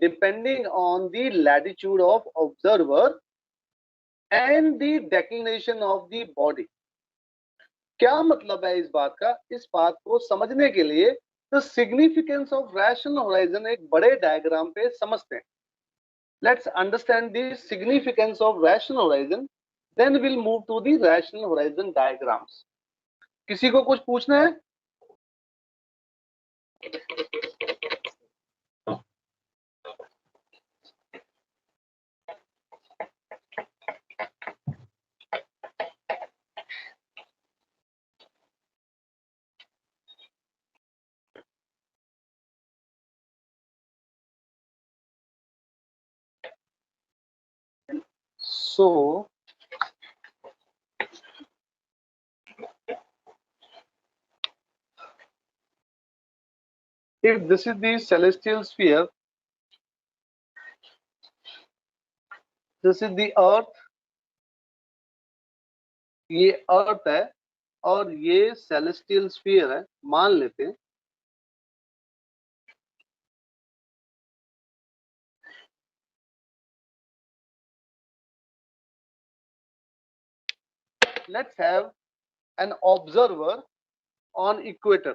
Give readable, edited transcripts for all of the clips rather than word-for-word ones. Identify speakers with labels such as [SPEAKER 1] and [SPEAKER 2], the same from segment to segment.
[SPEAKER 1] depending on the latitude of observer and the declination of the body. क्या मतलब है इस बात का? इस बात को समझने के लिए the significance of rational horizon एक बड़े डायग्राम पे समझते हैं. Let's understand the significance of rational horizon, then we'll move to the rational horizon diagrams. किसी को कुछ पूछना है? So if this is the celestial sphere, this is the earth, ये अर्थ है और ये सेलेस्टियल स्फीयर है, मान लेते हैं. Let's have an observer on equator.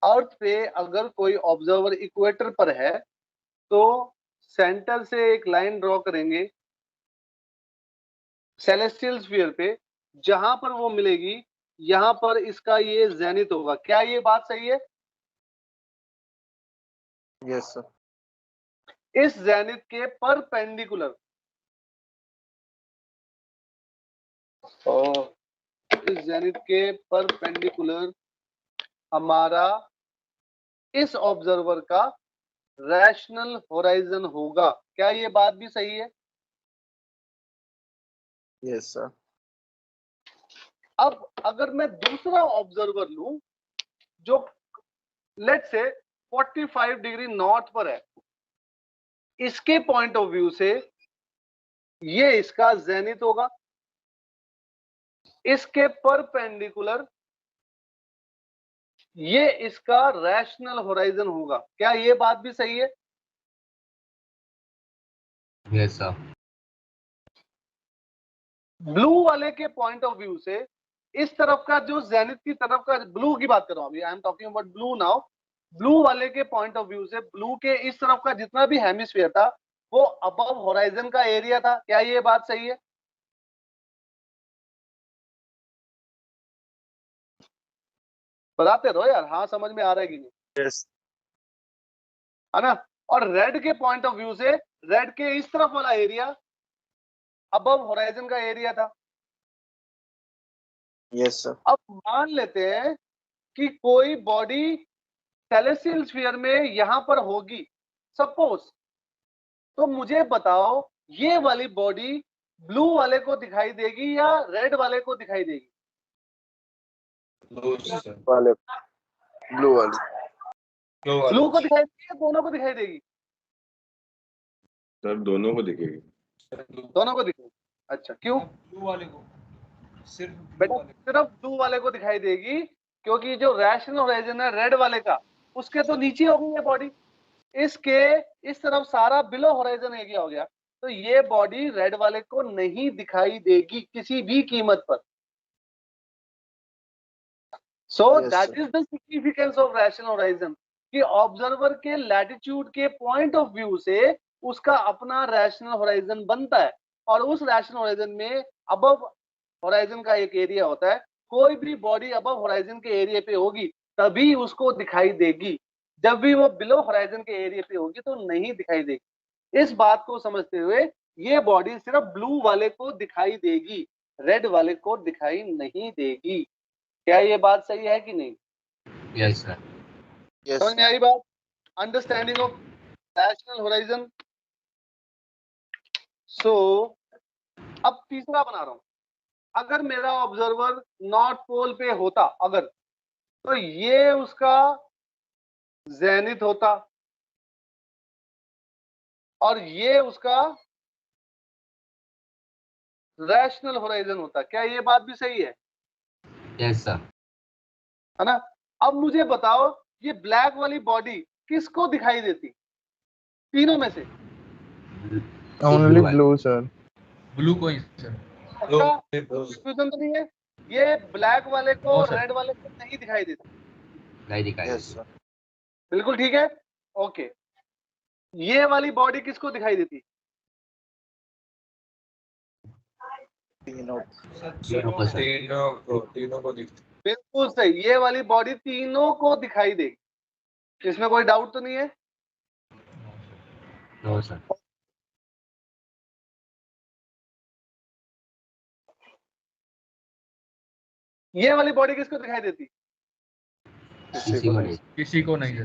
[SPEAKER 1] अर्थ पे अगर कोई ऑब्जर्वर इक्वेटर पर है तो सेंटर से एक लाइन ड्रॉ करेंगे सेलेस्टियल स्फीयर पे, जहां पर वो मिलेगी यहां पर इसका ये जेनिथ होगा. क्या ये बात सही है?
[SPEAKER 2] Yes sir.
[SPEAKER 1] इस जेनिथ के परपेंडिकुलर, और इस जेनिथ के परपेंडिकुलर हमारा इस ऑब्जर्वर का रैशनल होराइजन होगा. क्या ये बात भी सही है?
[SPEAKER 2] Yes sir.
[SPEAKER 1] अब अगर मैं दूसरा ऑब्जर्वर लूं जो लेट्स से 45 डिग्री नॉर्थ पर है, इसके पॉइंट ऑफ व्यू से ये इसका जेनिथ होगा, इसके परपेंडिकुलर ये इसका रैशनल होराइजन होगा. क्या ये बात भी सही है?
[SPEAKER 2] Yes sir.
[SPEAKER 1] ब्लू वाले के पॉइंट ऑफ व्यू से इस तरफ का जो जेनिथ की तरफ का, ब्लू की बात कर रहा हूं अभी, I am talking about blue now. Blue वाले के पॉइंट ऑफ व्यू से ब्लू के इस तरफ का जितना भी हेमिस्फीयर था वो अबव होराइजन का एरिया था. क्या ये बात सही है? बताते रहो यार, हाँ समझ में आ रहा है कि नहीं?
[SPEAKER 2] यस.
[SPEAKER 1] है ना? और रेड के पॉइंट ऑफ व्यू से रेड के इस तरफ वाला एरिया अबव होराइजन का एरिया था.
[SPEAKER 2] Yes sir.
[SPEAKER 1] अब मान लेते हैं कि कोई बॉडी सेलेस्टियल स्फीयर में यहां पर होगी सपोज, तो मुझे बताओ ये वाली बॉडी ब्लू वाले को दिखाई देगी या रेड वाले को दिखाई देगी?
[SPEAKER 2] वाले. ब्लू वाले.
[SPEAKER 1] ब्लू को दिखाई देगी या दोनों को दिखाई देगी?
[SPEAKER 3] सर दोनों को दिखेगी.
[SPEAKER 1] दोनों को दिखेगी. अच्छा, क्यों?
[SPEAKER 4] ब्लू वाले को
[SPEAKER 1] बेटा सिर्फ ब्लू वाले को दिखाई देगी क्योंकि जो रैशनल होराइजन है रेड वाले का, उसके तो नीचे हो गई है बॉडी, इसके इस तरफ सारा बिलो होराइजन एरिया हो गया, तो ये बॉडी रेड वाले को नहीं दिखाई देगी किसी भी कीमत पर. So that is the significance of rational horizon कि ऑब्जर्वर के लैटिट्यूड के पॉइंट ऑफ व्यू से उसका अपना रैशनल होराइजन बनता है, और उस रैशनल होराइजन में अबव होराइजन का एक एरिया होता है. कोई भी बॉडी अबव होराइजन के एरिया पे होगी तभी उसको दिखाई देगी, जब भी वो बिलो होराइजन के एरिया पे होगी तो नहीं दिखाई देगी. इस बात को समझते हुए ये बॉडी सिर्फ ब्लू वाले को दिखाई देगी, रेड वाले को दिखाई नहीं देगी. क्या ये बात सही है कि नहीं?
[SPEAKER 2] Yes sir.
[SPEAKER 1] समझ में आई बात? Understanding of rational horizon. So अब तीसरा बना रहा हूं. अगर मेरा ऑब्जर्वर नॉर्थ पोल पे होता अगर, तो ये उसका जेनिथ होता और ये उसका रैशनल होराइजन होता. क्या ये बात भी सही है?
[SPEAKER 2] Yes sir.
[SPEAKER 1] है ना? अब मुझे बताओ ये ब्लैक वाली बॉडी किसको दिखाई देती तीनों में से?
[SPEAKER 2] Only blue sir.
[SPEAKER 3] ब्लू को ही सर।
[SPEAKER 1] कंफ्यूजन तो नहीं है? ये ब्लैक वाले को
[SPEAKER 3] No, sir.
[SPEAKER 1] रेड वाले को नहीं दिखाई देती।
[SPEAKER 2] नहीं दिखाई देती।
[SPEAKER 1] बिल्कुल ठीक है, ओके। ये वाली बॉडी किसको दिखाई देती?
[SPEAKER 3] तीनों को दिखती।
[SPEAKER 1] बिल्कुल सही, ये वाली बॉडी तीनों को दिखाई देगी। इसमें कोई डाउट तो नहीं है?
[SPEAKER 2] No sir.
[SPEAKER 1] ये वाली बॉडी किसको दिखाई देती?
[SPEAKER 2] किसी को नहीं।
[SPEAKER 3] किसी को नहीं सर।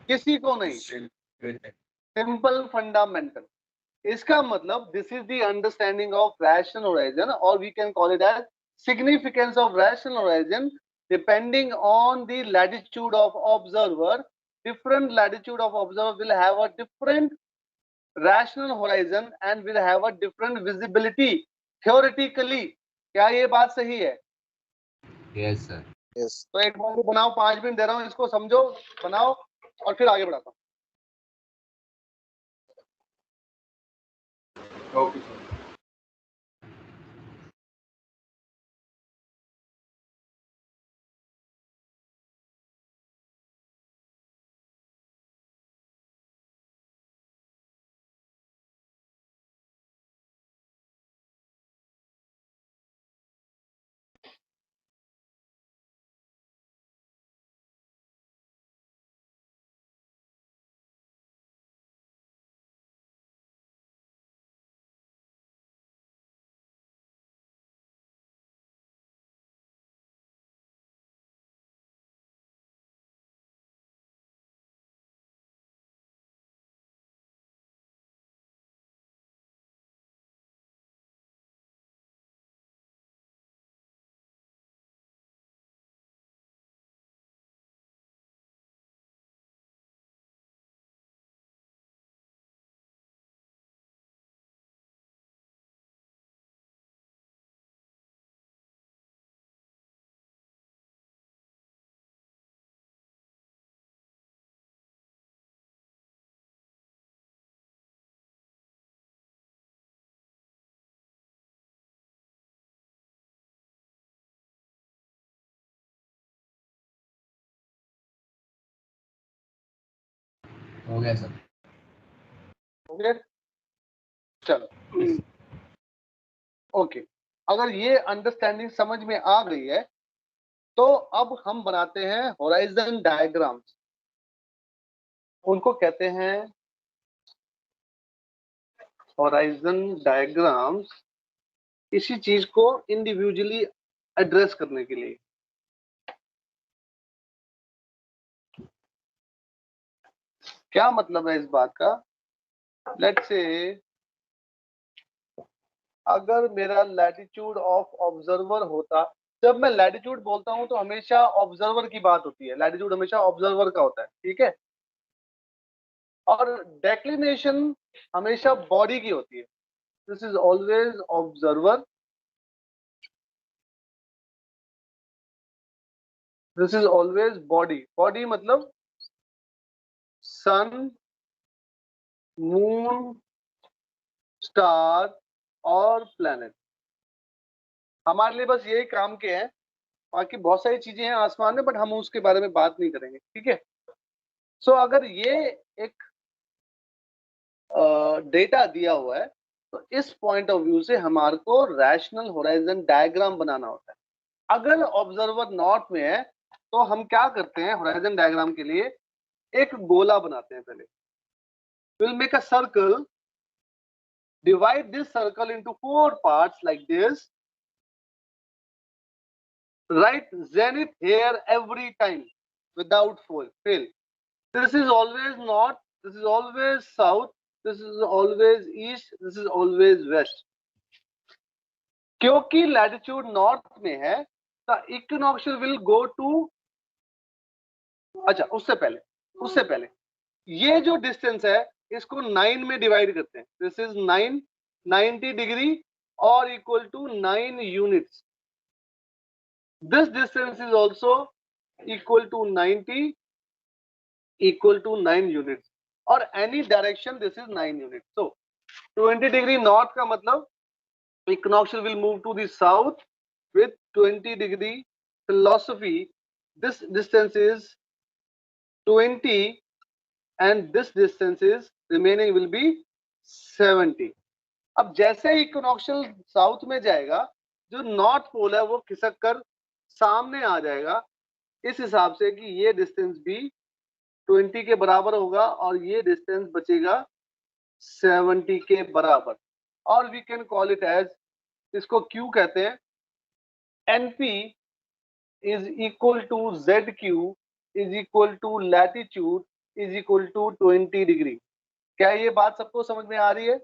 [SPEAKER 1] किसी को नहीं। Simple fundamental. इसका मतलब this is the understanding of rational horizon, और we can call it as significance of rational horizon depending on the latitude of observer. Different latitude of observer will have a different rational horizon and will have a different visibility theoretically. क्या ये बात सही है?
[SPEAKER 2] Yes sir. Yes.
[SPEAKER 1] तो एक बार बनाओ, 5 minute दे रहा हूँ, इसको समझो, बनाओ और फिर आगे बढ़ाता हूँ। Okay sir.
[SPEAKER 2] हो गया सर।
[SPEAKER 1] ओके चलो, ओके। अगर ये अंडरस्टैंडिंग समझ में आ गई है तो अब हम बनाते हैं होराइजन डायग्राम्स। उनको कहते हैं होराइजन डायग्राम्स, इसी चीज को इंडिविजुअली एड्रेस करने के लिए। क्या मतलब है इस बात का? लेट्स से अगर मेरा लैटिट्यूड ऑफ ऑब्जर्वर होता, जब मैं लैटिट्यूड बोलता हूं तो हमेशा ऑब्जर्वर की बात होती है, लैटिट्यूड हमेशा ऑब्जर्वर का होता है, ठीक है। और डेक्लिनेशन हमेशा बॉडी की होती है। This is always observer, this is always body. Body मतलब सन, मून, स्टार और प्लैनेट। हमारे लिए बस यही काम के हैं, बाकी बहुत सारी चीजें हैं आसमान में, बट हम उसके बारे में बात नहीं करेंगे, ठीक है। सो अगर ये एक डेटा दिया हुआ है तो इस पॉइंट ऑफ व्यू से हमारे को रैशनल होराइजन डायग्राम बनाना होता है। अगर ऑब्जर्वर नॉर्थ में है तो हम क्या करते हैं, होराइजन डायग्राम के लिए एक गोला बनाते हैं। पहले will make a circle, divide this circle into 4 parts like this, write zenith here every time without fail. This is always north, this is always south, this is always east, this is always west. क्योंकि latitude north में है the इक्विनॉक्शियल will go to, अच्छा उससे पहले ये जो distance है इसको 9 में डिवाइड करते हैं। दिस इज 9, 90 डिग्री और equal to 9 units. This distance is also equal to 90 equal to 9 units or any direction this is 9 units. So 20 degree north का मतलब equinoctial will move to the south with 20 degree philosophy. This distance is 20 and this distance is remaining will be 70. अब जैसे इक्विनॉक्शियल south में जाएगा, जो north pole है वो खिसक कर सामने आ जाएगा, इस हिसाब से कि ये डिस्टेंस भी 20 के बराबर होगा और ये डिस्टेंस बचेगा 70 के बराबर. और we can call it as, इसको क्यू कहते हैं. NP is equal to ZQ is equal to latitude is equal to 20 degree. क्या ये बात सबको समझ में आ रही है?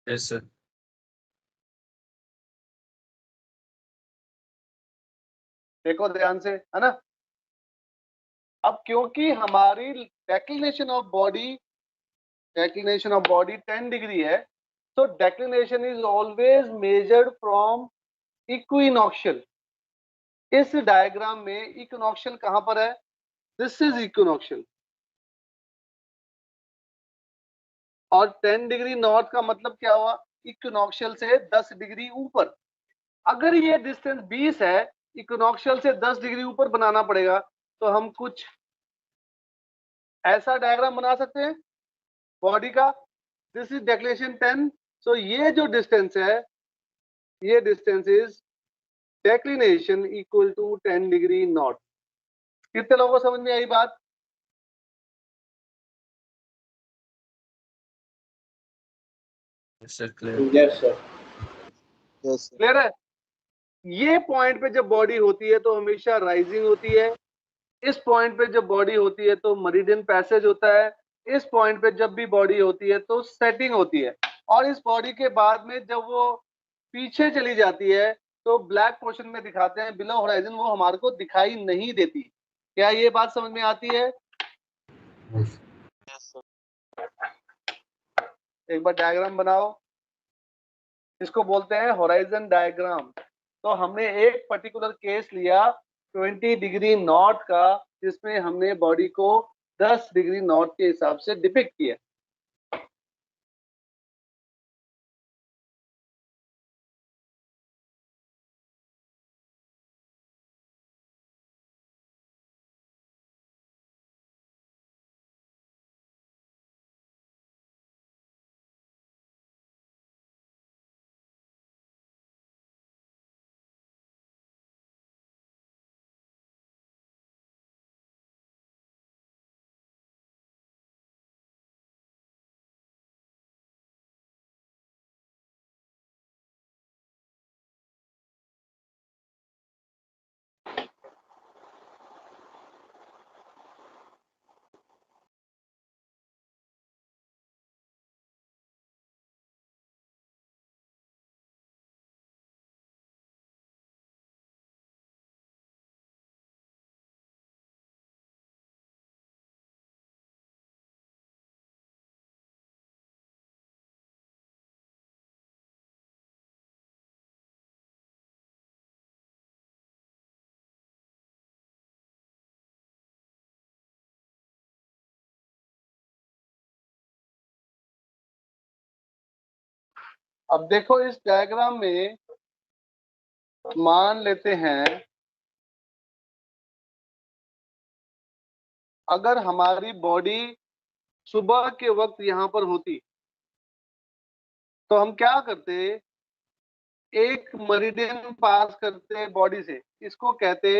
[SPEAKER 3] Yes sir.
[SPEAKER 1] देखो ध्यान से, है ना. अब क्योंकि हमारी डेक्लिनेशन ऑफ बॉडी 10 डिग्री है, तो declination is always measured from equinoctial. इस डायग्राम में इक्विनॉक्शियल कहां पर है? This is equinoctial. और 10 डिग्री नॉर्थ का मतलब क्या हुआ? इक्विनॉक्शियल से 10 डिग्री ऊपर. अगर ये डिस्टेंस 20 है, इक्विनॉक्शियल से 10 डिग्री ऊपर बनाना पड़ेगा, तो हम कुछ ऐसा डायग्राम बना सकते हैं बॉडी का. This is declination 10. सो ये जो डिस्टेंस है, ये distance is declination equal to 10 degree north. कितने लोगों को समझ में आई बात?
[SPEAKER 3] Yes sir. Clear.
[SPEAKER 4] Yes sir. Yes sir.
[SPEAKER 1] Clear है? ये पॉइंट पे जब बॉडी होती है तो हमेशा राइजिंग होती है. इस पॉइंट पे जब बॉडी होती है तो मेरिडियन पैसेज होता है. इस पॉइंट पे जब भी बॉडी होती है तो सेटिंग होती है. और इस बॉडी के बाद में जब वो पीछे चली जाती है तो ब्लैक पोर्शन में दिखाते हैं बिलो होराइजन, वो हमारे को दिखाई नहीं देती. क्या ये बात समझ में आती है?
[SPEAKER 2] Yes.
[SPEAKER 1] एक बार डायग्राम बनाओ. इसको बोलते हैं होराइजन डायग्राम. तो हमने एक पर्टिकुलर केस लिया 20 डिग्री नॉर्थ का, जिसमें हमने बॉडी को 10 डिग्री नॉर्थ के हिसाब से डिपिक्ट किया. अब देखो इस डायग्राम में मान लेते हैं अगर हमारी बॉडी सुबह के वक्त यहां पर होती तो हम क्या करते? एक मेरिडियन पास करते बॉडी से. इसको कहते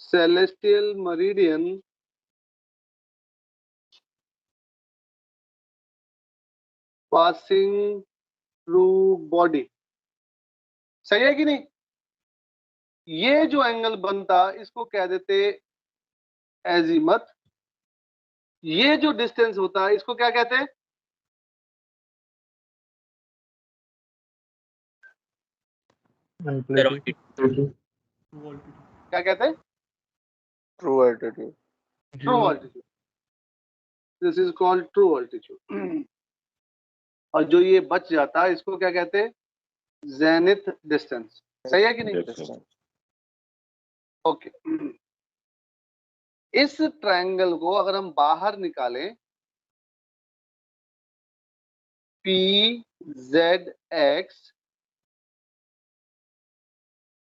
[SPEAKER 1] celestial meridian passing through body. सही है कि नहीं? ये जो एंगल बनता इसको कह देते एजीमथ. ये जो डिस्टेंस होता है इसको क्या कहते हैं? क्या कहते हैं?
[SPEAKER 4] True altitude.
[SPEAKER 1] True altitude. This is called true altitude. और जो ये बच जाता है इसको क्या कहते हैं? Zenith distance. सही है कि नहीं?
[SPEAKER 4] Yes, sir.
[SPEAKER 1] ओके इस ट्रायंगल को अगर हम बाहर निकालें PZX,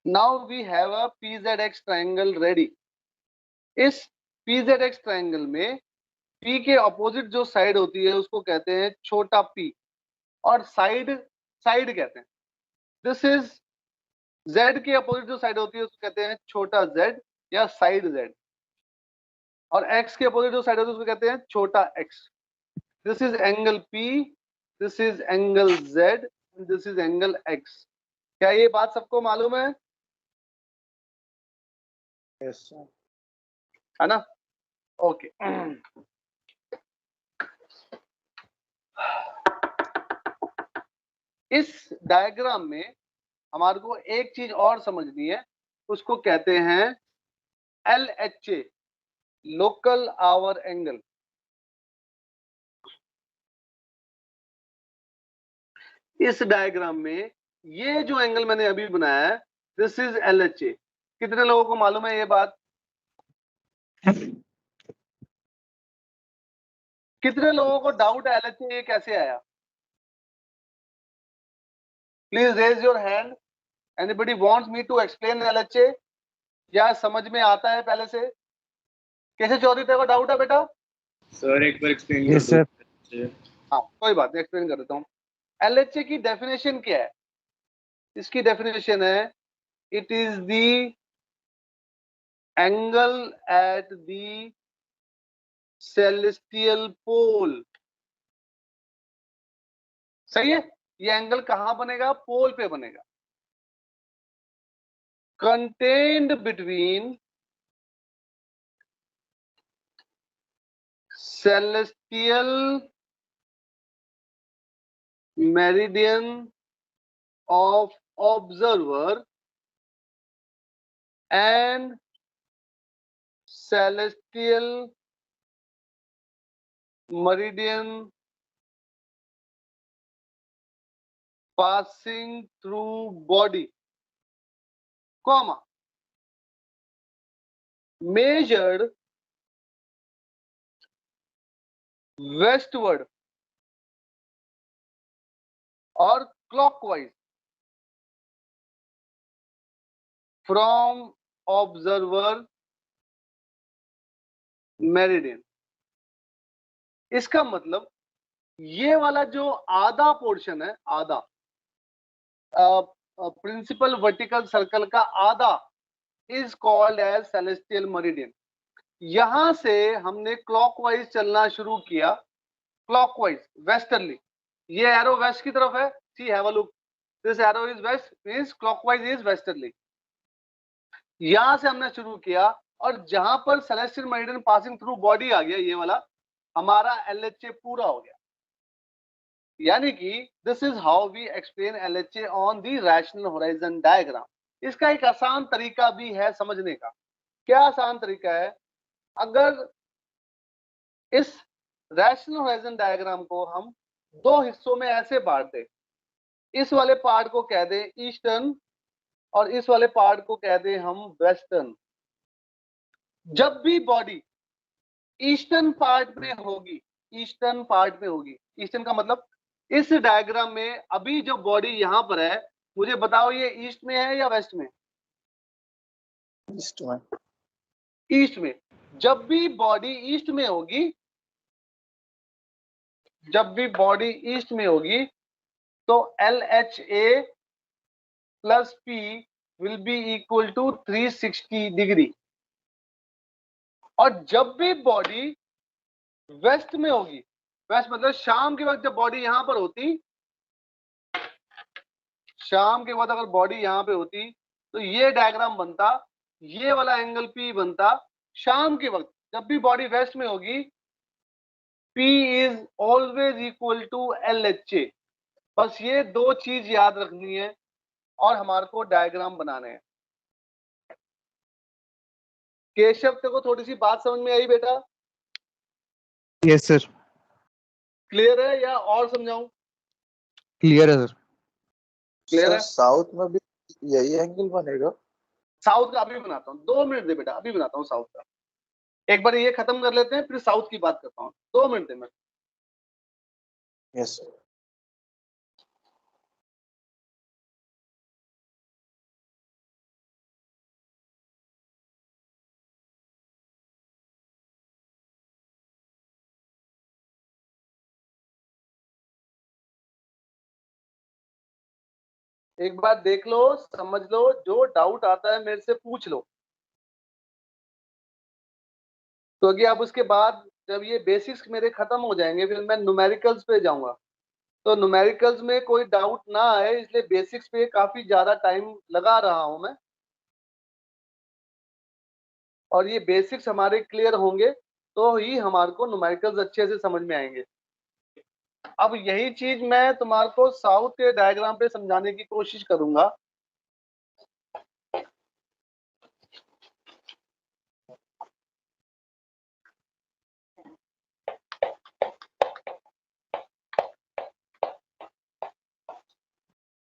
[SPEAKER 1] now we have a PZX triangle ready. इस PZX ट्रायंगल में P के अपोजिट जो साइड होती है उसको कहते हैं छोटा p और साइड कहते हैं. दिस इज Z के अपोजिट जो साइड होती है उसको कहते हैं छोटा z या साइड z और X के अपोजिट जो साइड होती है उसको कहते हैं छोटा x. This is angle P, this is angle Z, this is angle X. क्या ये बात सबको मालूम है?
[SPEAKER 4] Yes, sir.
[SPEAKER 1] है ना? ओके इस डायग्राम में हमारे को एक चीज और समझनी है, उसको कहते हैं LHA, लोकल आवर एंगल. इस डायग्राम में ये जो एंगल मैंने अभी बनाया है दिस इज LHA. कितने लोगों को मालूम है ये बात? कितने लोगों को डाउट है LHA ये कैसे आया? Please raise your hand. Anybody wants me to explain LHA? या समझ में आता है पहले से? कैसे चौधरी तेरे को डाउट है बेटा?
[SPEAKER 3] सर एक बार एक्सप्लेन
[SPEAKER 5] Yes,
[SPEAKER 3] कर
[SPEAKER 5] sir.
[SPEAKER 3] दो.
[SPEAKER 1] हाँ कोई बात नहीं, एक्सप्लेन कर देता हूँ. LHA की डेफिनेशन क्या है? इसकी डेफिनेशन है it is the angle at the celestial pole. सही है? ये एंगल कहां बनेगा? पोल पे बनेगा. Contained between celestial meridian of observer and celestial meridian passing through body, comma, measured westward or clockwise from observer meridian. इसका मतलब ये वाला जो आधा पोर्शन है, आधा प्रिंसिपल वर्टिकल सर्कल का आधा is called as celestial meridian. यहां से हमने क्लॉकवाइज चलना शुरू किया, क्लॉकवाइज वेस्टर्ली. ये एरो वेस्ट की तरफ है. See have a look, this arrow is west means clockwise is westerly. यहां से हमने शुरू किया और जहां पर celestial meridian passing through body आ गया, ये वाला हमारा LHA पूरा हो गया. यानी कि this is how we explain LHA on the rational horizon diagram. इसका एक आसान तरीका भी है समझने का. क्या आसान तरीका है? अगर इस रैशनल होराइजन डायग्राम को हम दो हिस्सों में ऐसे बांट दे, इस वाले पार्ट को कह दे ईस्टर्न और इस वाले पार्ट को कह दे हम वेस्टर्न. जब भी बॉडी ईस्टर्न पार्ट में होगी, ईस्टर्न पार्ट में होगी, ईस्टर्न का मतलब इस डायग्राम में अभी जो बॉडी यहां पर है, मुझे बताओ ये ईस्ट में है या वेस्ट में?
[SPEAKER 4] East one.
[SPEAKER 1] ईस्ट में. जब भी बॉडी ईस्ट में होगी, जब भी बॉडी ईस्ट में होगी तो LHA plus P will be equal to 360 degree. और जब भी बॉडी वेस्ट में होगी, वेस्ट मतलब शाम के वक्त जब बॉडी यहां पर होती, शाम के वक्त अगर बॉडी यहां पे होती तो ये डायग्राम बनता, ये वाला एंगल P बनता. शाम के वक्त जब भी बॉडी वेस्ट में होगी P is always equal to LHA. बस ये दो चीज याद रखनी है और हमारे को डायग्राम बनाने हैं. केशव तेरे को थोड़ी सी बात समझ में आई बेटा?
[SPEAKER 5] Yes, sir.
[SPEAKER 1] क्लियर है या और समझाऊं?
[SPEAKER 5] Clear है sir.
[SPEAKER 1] Clear
[SPEAKER 4] Sir,
[SPEAKER 1] है?
[SPEAKER 4] साउथ में भी यही एंगल बनेगा।
[SPEAKER 1] साउथ का अभी बनाता हूँ, 2 मिनट दे बेटा, अभी बनाता हूँ साउथ का। एक बार ये खत्म कर लेते हैं, फिर साउथ की बात करता हूँ। 2 मिनट दे मेरे।
[SPEAKER 4] Yes sir.
[SPEAKER 1] एक बार देख लो, समझ लो, जो डाउट आता है मेरे से पूछ लो, क्योंकि अब उसके बाद जब ये बेसिक्स मेरे खत्म हो जाएंगे फिर मैं न्यूमेरिकल्स पे जाऊंगा। तो न्यूमेरिकल्स में कोई डाउट ना आए, इसलिए बेसिक्स पे काफी ज्यादा टाइम लगा रहा हूं मैं। और ये बेसिक्स हमारे क्लियर होंगे तो ही हमारे को न्यूमेरिकल्स अच्छे से समझ में आएंगे। अब यही चीज मैं तुम्हारे को साउथ के डायग्राम पे समझाने की कोशिश करूंगा।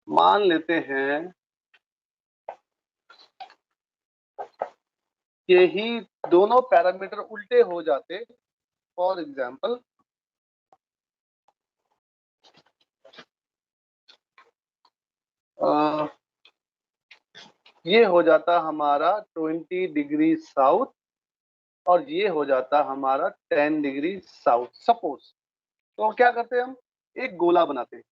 [SPEAKER 1] मान लेते हैं यही दोनों पैरामीटर उल्टे हो जाते। फॉर एग्जाम्पल ये हो जाता हमारा 20 डिग्री साउथ और ये हो जाता हमारा 10 डिग्री साउथ सपोज। तो क्या करते हैं हम, एक गोला बनाते हैं।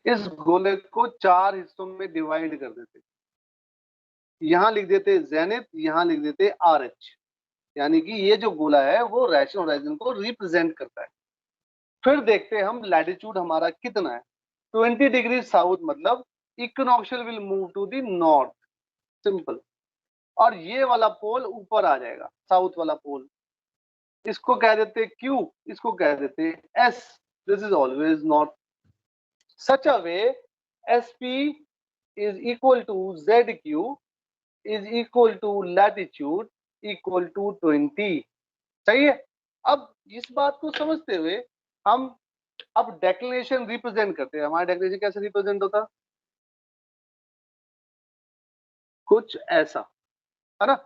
[SPEAKER 1] इस गोले को 4 हिस्सों में डिवाइड कर देते। यहां लिख देते जेनिथ, यहां लिख देते आर एच, यानी कि ये जो गोला है वो रैशनल होराइजन को रिप्रेजेंट करता है। फिर देखते हैं हम लैटिट्यूड हमारा कितना है। 20 डिग्री साउथ मतलब equinoctial will move to the north, simple. और ये वाला पोल ऊपर आ जाएगा, साउथ वाला पोल। इसको कह देते क्यू, इसको कह देते S. This is always north. Such a way SP is equal to ZQ is equal to latitude equal to 20। सही है। अब इस बात को समझते हुए हम अब डेक्लिनेशन रिप्रेजेंट करते हैं। हमारा डेक्लिनेशन कैसे रिप्रेजेंट होता, कुछ ऐसा, है ना।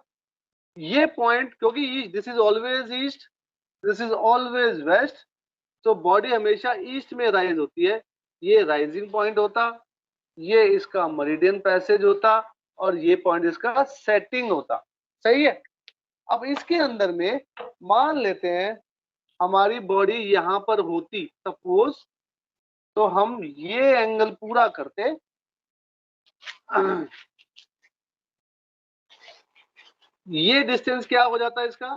[SPEAKER 1] ये पॉइंट, क्योंकि this is always east, this is always west, तो बॉडी हमेशा ईस्ट में राइज होती है। ये राइजिंग पॉइंट होता, ये इसका मेरिडियन पैसेज होता और ये पॉइंट इसका सेटिंग होता। सही है। अब इसके अंदर में मान लेते हैं हमारी बॉडी यहां पर होती सपोज, तो हम ये एंगल पूरा करते। ये डिस्टेंस क्या हो जाता है इसका,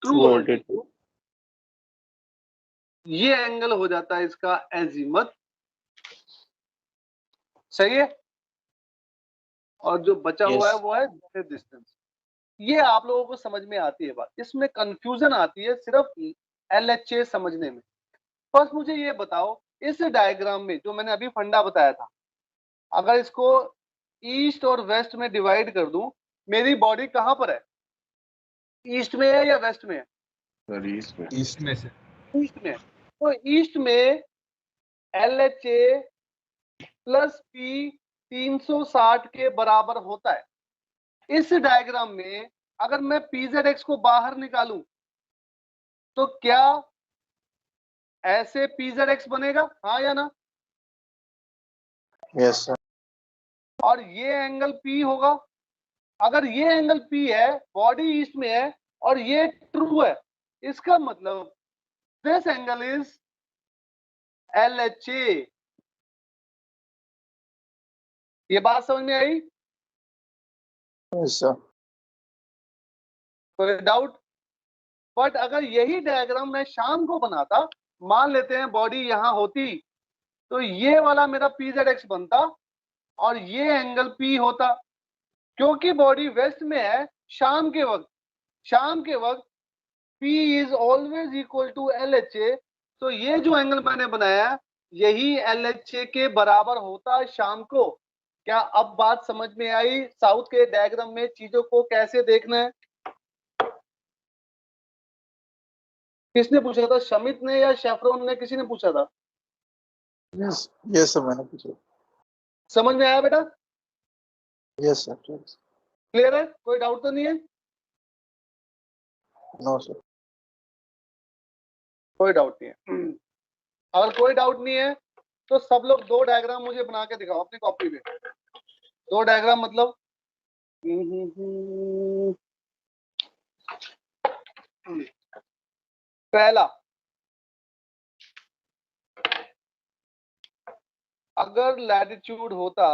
[SPEAKER 1] ट्रू अल्टीट्यूड। ये एंगल हो जाता है इसका एजीमथ। सही है। और जो बचा हुआ है वो है डिस्टेंस। ये आप लोगों को समझ में आती है बात। इसमें कंफ्यूजन आती है सिर्फ LHA समझने में। फर्स्ट मुझे ये बताओ, इस डायग्राम में जो मैंने अभी फंडा बताया था, अगर इसको ईस्ट और वेस्ट में डिवाइड कर दूं, मेरी बॉडी कहां पर है, ईस्ट में है या वेस्ट में है?
[SPEAKER 4] ईस्ट में।
[SPEAKER 2] ईस्ट में से।
[SPEAKER 1] ईस्ट में। तो ईस्ट में LHA प्लस P 360 के बराबर होता है। इस डायग्राम में अगर मैं PZX को बाहर निकालूं तो क्या ऐसे PZX बनेगा, हाँ या ना?
[SPEAKER 4] Yes sir.
[SPEAKER 1] और ये एंगल P होगा। अगर ये एंगल P है, बॉडी ईस्ट में है और ये ट्रू है, इसका मतलब दिस एंगल इज LHA। ये बात समझ में आई?
[SPEAKER 4] Yes sir.
[SPEAKER 1] कोई डाउट? बट अगर यही डायग्राम मैं शाम को बनाता, मान लेते हैं बॉडी यहां होती, तो ये वाला मेरा PZX बनता और ये एंगल P होता। क्योंकि बॉडी वेस्ट में है, शाम के वक्त P is always equal to LHA। तो ये जो एंगल मैंने बनाया यही LHA के बराबर होता है शाम को। क्या अब बात समझ में आई साउथ के डायग्राम में चीजों को कैसे देखना है? किसने पूछा था, शमित ने या शेफरोन ने, किसी ने पूछा था?
[SPEAKER 4] Yes. Yes, sir. मैंने पूछा.
[SPEAKER 1] समझ में आया बेटा?
[SPEAKER 4] Yes, sir. Yes.
[SPEAKER 1] क्लियर है? कोई डाउट तो नहीं है?
[SPEAKER 4] No, sir.
[SPEAKER 1] कोई डाउट नहीं है. अगर कोई डाउट नहीं है तो सब लोग 2 डायग्राम मुझे बना के दिखाओ अपनी कॉपी में. 2 डायग्राम मतलब पहला, अगर लैटिट्यूड होता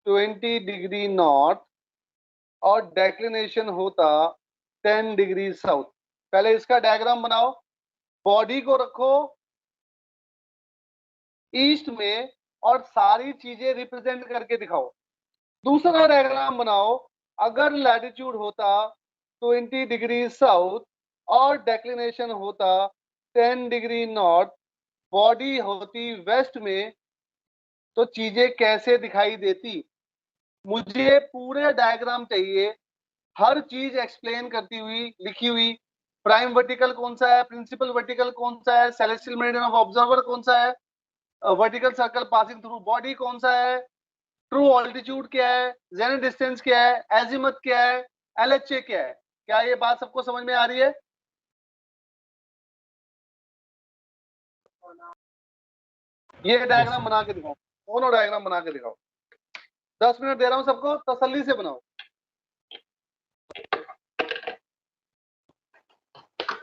[SPEAKER 1] 20 डिग्री नॉर्थ और डेक्लिनेशन होता 10 डिग्री साउथ. पहले इसका डायग्राम बनाओ. बॉडी को रखो ईस्ट में और सारी चीजें रिप्रेजेंट करके दिखाओ. दूसरा डायग्राम बनाओ. अगर लैटिट्यूड होता 20 डिग्री साउथ और डेक्लिनेशन होता 10 डिग्री नॉर्थ, बॉडी होती वेस्ट में, तो चीजें कैसे दिखाई देती. मुझे पूरे डायग्राम चाहिए, हर चीज एक्सप्लेन करती हुई, लिखी हुई. प्राइम वर्टिकल कौन सा है, प्रिंसिपल वर्टिकल कौन सा है, सेलेस्टियल मेरिडियन ऑफ ऑब्जर्वर कौन सा है, vertical circle passing through body कौन सा है, ट्रू ऑल्टीट्यूड क्या है, जेनिथ डिस्टेंस क्या है, एजिमथ क्या है, एलएचए क्या है. क्या ये बात सबको समझ में आ रही है? ये डायग्राम बना के दिखाओ. दोनों डायग्राम बना के दिखाओ. 10 मिनट दे रहा हूं सबको, तसल्ली से बनाओ.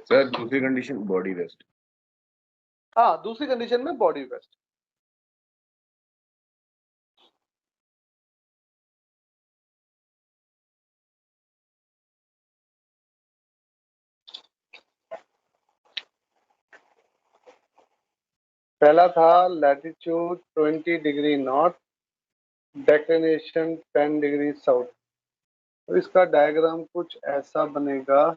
[SPEAKER 6] सर दूसरी कंडीशन बॉडी वेस्ट.
[SPEAKER 1] हाँ, दूसरी कंडीशन में बॉडी वेस्ट. पहला था latitude 20 degree north, declination 10 degree south. तो इसका डायग्राम कुछ ऐसा बनेगा.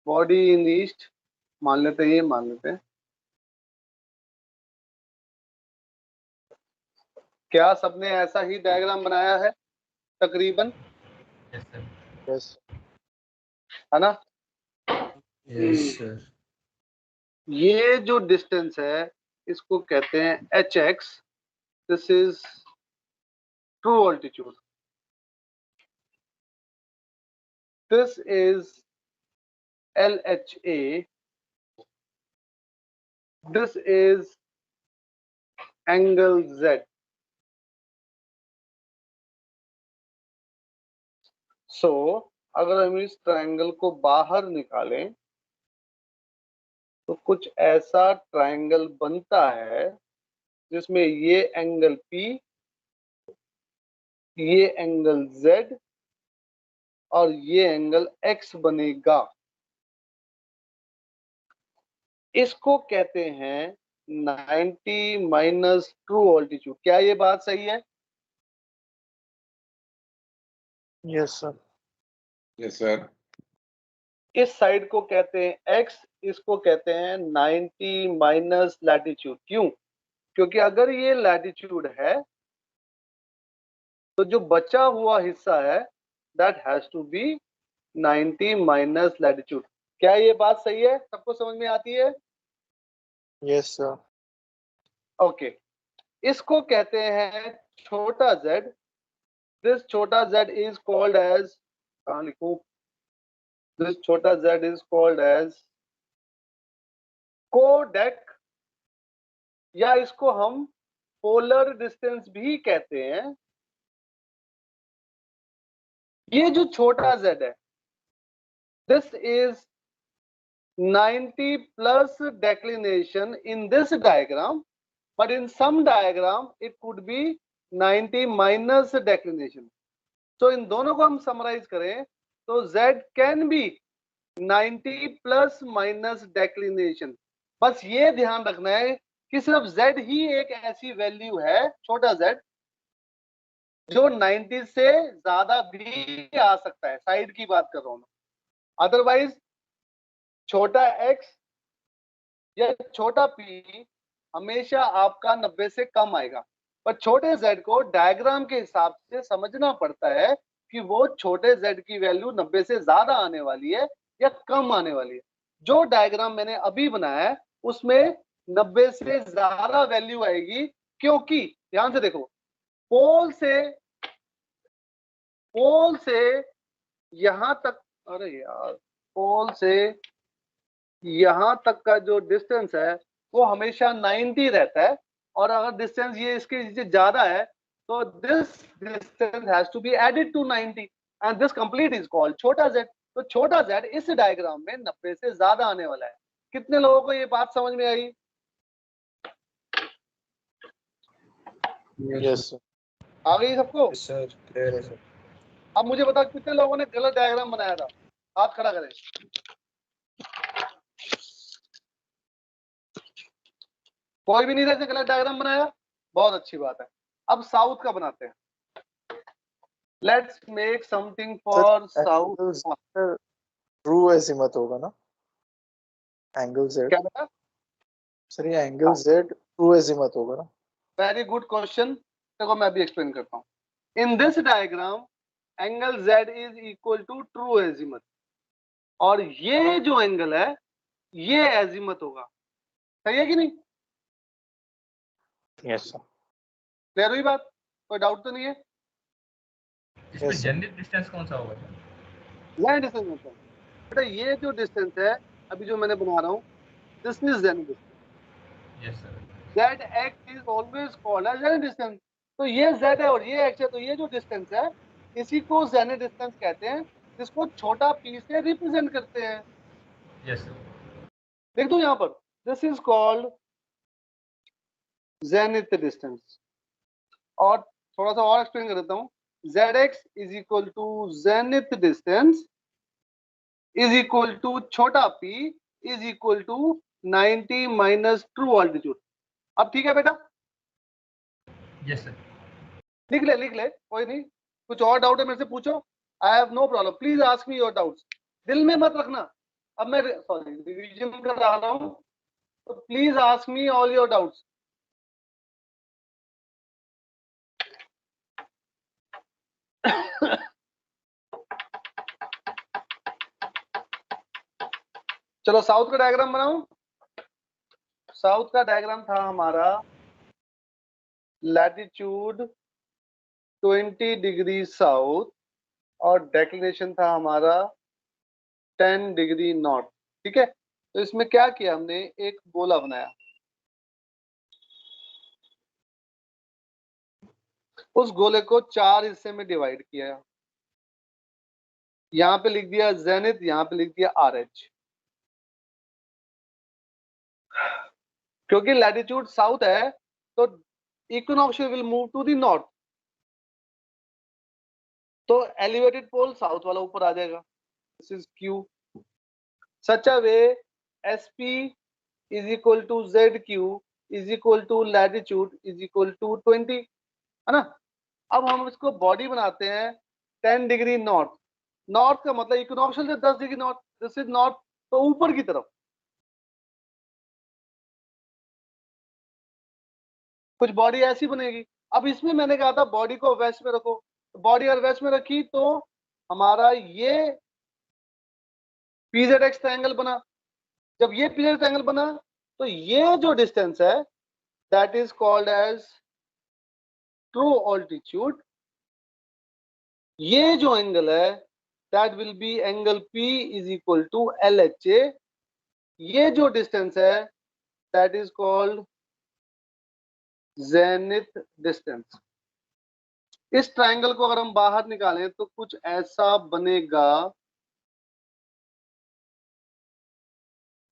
[SPEAKER 1] बॉडी इन ईस्ट मान लेते हैं, ये मान लेते हैं. क्या सबने ऐसा ही डायग्राम बनाया है तकरीबन?
[SPEAKER 2] Yes, sir.
[SPEAKER 4] Yes.
[SPEAKER 1] है ना?
[SPEAKER 5] Yes, sir.
[SPEAKER 1] ये जो डिस्टेंस है इसको कहते हैं hx. This is true altitude. This is LHA. This is angle Z. So, अगर हम इस ट्रायंगल को बाहर निकालें तो कुछ ऐसा ट्रायंगल बनता है जिसमें ये एंगल P, ये एंगल Z और ये एंगल X बनेगा. इसको कहते हैं 90 माइनस ट्रू ऑल्टीट्यूड. क्या ये बात सही है?
[SPEAKER 4] Yes, sir.
[SPEAKER 6] Yes sir.
[SPEAKER 1] इस साइड को कहते हैं X, इसको कहते हैं 90 माइनस लैटिट्यूड. क्यों? क्योंकि अगर ये लैटिट्यूड है तो जो बचा हुआ हिस्सा है that has to be 90 minus latitude. क्या ये बात सही है? सबको समझ में आती है?
[SPEAKER 4] Yes, sir.
[SPEAKER 1] ओके. इसको कहते हैं छोटा z. दिस छोटा z इज कॉल्ड एज, कहां लिखूं, दिस छोटा z is called as codec, या इसको हम पोलर डिस्टेंस भी कहते हैं. ये जो छोटा z है this is 90 plus declination in this diagram, but in some diagram it could be 90 minus declination. तो इन दोनों को हम समराइज करें तो z can be 90 plus minus declination. बस ये ध्यान रखना है कि सिर्फ z ही एक ऐसी वैल्यू है, छोटा z, जो 90 से ज्यादा भी आ सकता है, साइड की बात कर रहा हूं मैं। अदरवाइज छोटा x या छोटा p हमेशा आपका 90 से कम आएगा। पर छोटे z को डायग्राम के हिसाब से समझना पड़ता है कि वो छोटे z की वैल्यू 90 से ज्यादा आने वाली है या कम आने वाली है। जो डायग्राम मैंने अभी बनाया है उसमें 90 से ज्यादा वैल्यू आएगी, क्योंकि ध्यान से देखो, पोल से यहां तक, अरे यार, पोल से यहां तक का जो डिस्टेंस है वो हमेशा 90 रहता है, और अगर डिस्टेंस ये इसके नीचे ज्यादा है तो this distance has to be added to 90 and this complete is called छोटा z। तो छोटा z इस डायग्राम में 90 से ज्यादा आने वाला है। कितने लोगों को ये बात समझ में आई?
[SPEAKER 4] Yes sir.
[SPEAKER 1] आ गई सबको?
[SPEAKER 5] सर क्लियर है सर।
[SPEAKER 1] अब मुझे बताओ कितने लोगों ने गलत डायग्राम बनाया था, हाथ खड़ा करें। कोई भी नहीं था गलत डायग्राम बनाया? बहुत अच्छी बात है। अब साउथ का बनाते हैं। Let's make something for south.
[SPEAKER 4] True azimuth होगा ना? Angle z।
[SPEAKER 1] क्या बेटा?
[SPEAKER 4] सर ये एंगल z ट्रू एजिमुथ होगा ना?
[SPEAKER 1] Very good question. देखो मैं भी एक्सप्लेन करता हूँ। In this diagram angle z is equal to true azimuth, और ये जो एंगल है ये एजिमुथ होगा। सही है कि नहीं?
[SPEAKER 4] Yes sir.
[SPEAKER 1] क्लियर हुई बात? कोई डाउट तो नहीं है?
[SPEAKER 2] इसमें जेनिथ डिस्टेंस कौन सा होगा?
[SPEAKER 1] जेनिथ डिस्टेंस होता है बेटा। ये जो डिस्टेंस है अभी जो मैंने बना रहा हूँ, this is zenith distance.
[SPEAKER 2] Yes sir.
[SPEAKER 1] Z X is always called as zenith distance. तो ये जेड है और ये एक्स है, तो ये जो डिस्टेंस है इसी को जेनिथ डिस्टेंस कहते हैं, जिसको छोटा p से रिप्रेजेंट करते हैं।
[SPEAKER 2] Yes sir.
[SPEAKER 1] देख दो यहाँ पर, this is called zenith distance. और थोड़ा सा और एक्सप्लेन कर देता हूँ। zx is equal to zenith distance is equal to छोटा p is equal to 90 minus true altitude. अब ठीक है बेटा?
[SPEAKER 2] Yes sir.
[SPEAKER 1] लिख ले, कोई नहीं। कुछ और डाउट है मेरे से पूछो, I have no problem, please ask me your doubts. दिल में मत रखना। अब मैं सॉरी रिवीजन कर रहा हूँ, तो please ask me all your doubts. चलो साउथ का डायग्राम बनाऊं। साउथ का डायग्राम था हमारा लैटिट्यूड 20 डिग्री साउथ और डेक्लिनेशन था हमारा 10 डिग्री नॉर्थ। ठीक है, तो इसमें क्या किया हमने, एक गोला बनाया। उस गोले को 4 हिस्से में डिवाइड किया। यहाँ पे लिख दिया जेनिथ, यहाँ पे लिख दिया RH। क्योंकि लैटिट्यूड साउथ है तो equinoctial will move to the north, तो एलिवेटेड पोल साउथ वाला ऊपर आ जाएगा। This is Q। Such a way SP is equal to ZQ is equal to latitude is equal to 20, है ना? अब हम इसको बॉडी बनाते हैं 10 डिग्री नॉर्थ। नॉर्थ का मतलब इक्विनॉक्शियल से 10 degree north, this is north, तो ऊपर की तरफ। कुछ बॉडी ऐसी बनेगी। अब इसमें मैंने कहा था बॉडी को वेस्ट में रखो, तो बॉडी अगर वेस्ट में रखी तो हमारा ये PZX ट्रायंगल बना। जब ये PZX ट्रायंगल बना तो ये जो डिस्टेंस है that is called as true altitude. ये जो एंगल है that will be angle P is equal to LHA। ये जो डिस्टेंस है that is called zenith distance. इस ट्रायंगल को अगर हम बाहर निकालें तो कुछ ऐसा बनेगा,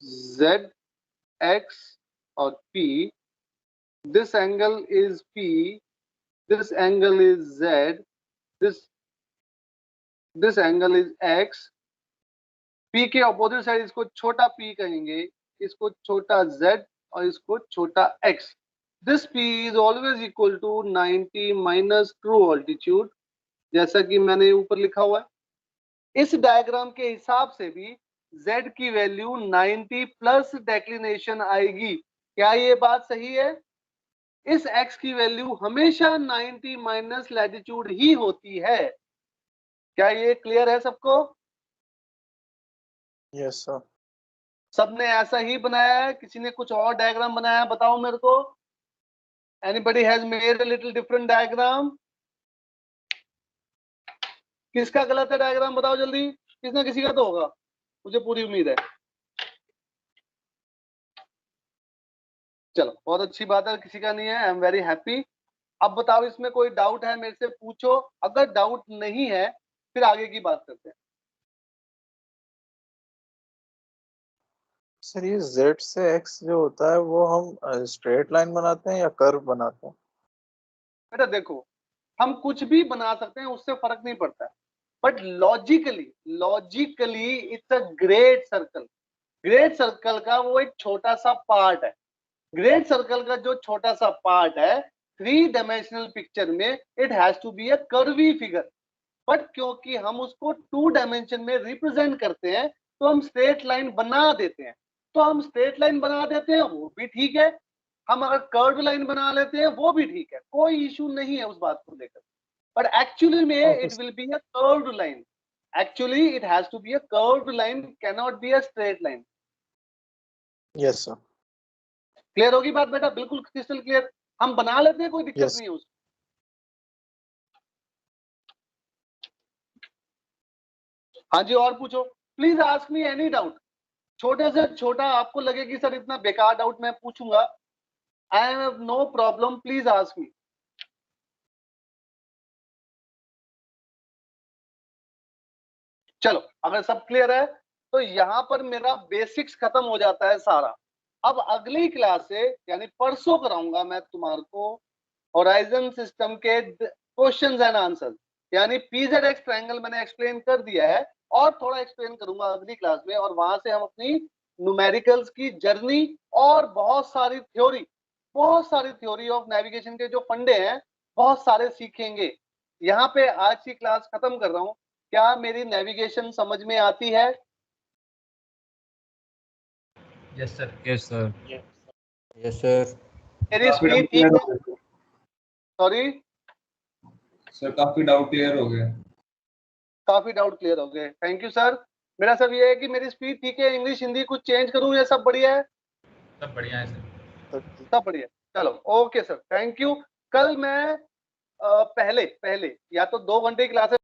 [SPEAKER 1] ZX और P, this angle is P, this angle is Z, this angle is X। P के अपोजिट साइड इसको छोटा p कहेंगे, इसको छोटा z और इसको छोटा x। This P is always equal to 90 minus true altitude, जैसा कि मैंने ऊपर लिखा हुआ है। इस डायग्राम के हिसाब से भी Z की वैल्यू 90 प्लस डेक्लिनेशन आएगी। क्या ये बात सही है? इस X की वैल्यू हमेशा 90 माइनस लैटिट्यूड ही होती है। क्या ये क्लियर है सबको?
[SPEAKER 4] Yes sir.
[SPEAKER 1] सबने ऐसा ही बनाया है? किसी ने कुछ और डायग्राम बनाया है? बताओ मेरे को। Anybody has made a little different diagram? किसका गलत है डायग्राम बताओ जल्दी। किसी ना किसी का तो होगा, मुझे पूरी उम्मीद है। चलो बहुत अच्छी बात है, किसी का नहीं है, आई एम वेरी हैप्पी। अब बताओ इसमें कोई डाउट है मेरे से पूछो, अगर डाउट नहीं है फिर आगे की बात करते हैं।
[SPEAKER 4] सर ये Z से X जो होता है वो हम स्ट्रेट लाइन बनाते हैं या कर्व बनाते हैं?
[SPEAKER 1] बेटा देखो, हम कुछ भी बना सकते हैं, उससे फर्क नहीं पड़ता है, but logically it's a great circle. Great circle का वो एक छोटा सा पार्ट है। ग्रेट सर्कल का जो छोटा सा पार्ट है, 3 डायमेंशनल पिक्चर में it has to be a curvy figure, but क्योंकि हम उसको 2 डायमेंशन में रिप्रेजेंट करते हैं तो हम स्ट्रेट लाइन बना देते हैं। तो हम स्ट्रेट लाइन बना देते हैं वो भी ठीक है, हम अगर कर्व लाइन बना लेते हैं वो भी ठीक है, कोई इशू नहीं है उस बात को लेकर। बट एक्चुअली में it will be a curved line. Actually it has to be a curved line, can not be a straight line.
[SPEAKER 4] Yes sir.
[SPEAKER 1] Clear होगी बात बेटा? बिल्कुल क्रिस्टल क्लियर। हम बना लेते हैं, कोई दिक्कत
[SPEAKER 4] Yes.
[SPEAKER 1] नहीं है उसमें। हाँ जी, और पूछो please, ask me any doubt. छोटे से छोटा आपको लगे कि सर इतना बेकार डाउट मैं पूछूंगा, I have no problem, please ask me. चलो अगर सब क्लियर है तो यहाँ पर मेरा बेसिक्स खत्म हो जाता है सारा। अब अगली क्लास से यानी परसों कराऊंगा मैं तुम्हारे को होराइजन सिस्टम के क्वेश्चंस एंड आंसर, यानी PZX ट्रायंगल मैंने एक्सप्लेन कर दिया है और थोड़ा एक्सप्लेन करूंगा अगली क्लास में, और वहां से हम अपनी न्यूमेरिकल्स की जर्नी और बहुत सारी थ्योरी ऑफ नेविगेशन के जो फंडे हैं बहुत सारे सीखेंगे। यहाँ पे आज की क्लास खत्म कर रहा हूँ। क्या मेरी नेविगेशन समझ में आती है?
[SPEAKER 2] Yes sir.
[SPEAKER 5] Yes sir. Yes sir.
[SPEAKER 1] मेरी स्पीड ठीक है? सॉरी
[SPEAKER 3] सर काफी डाउट क्लियर हो गए।
[SPEAKER 1] काफी डाउट क्लियर हो गए, थैंक यू सर। मेरा सब ये है कि मेरी स्पीड ठीक है, इंग्लिश हिंदी कुछ चेंज करूं या सब बढ़िया है?
[SPEAKER 2] सब बढ़िया है सर।
[SPEAKER 1] सब बढ़िया। चलो ओके सर, थैंक यू। कल मैं पहले या तो 2 घंटे की क्लास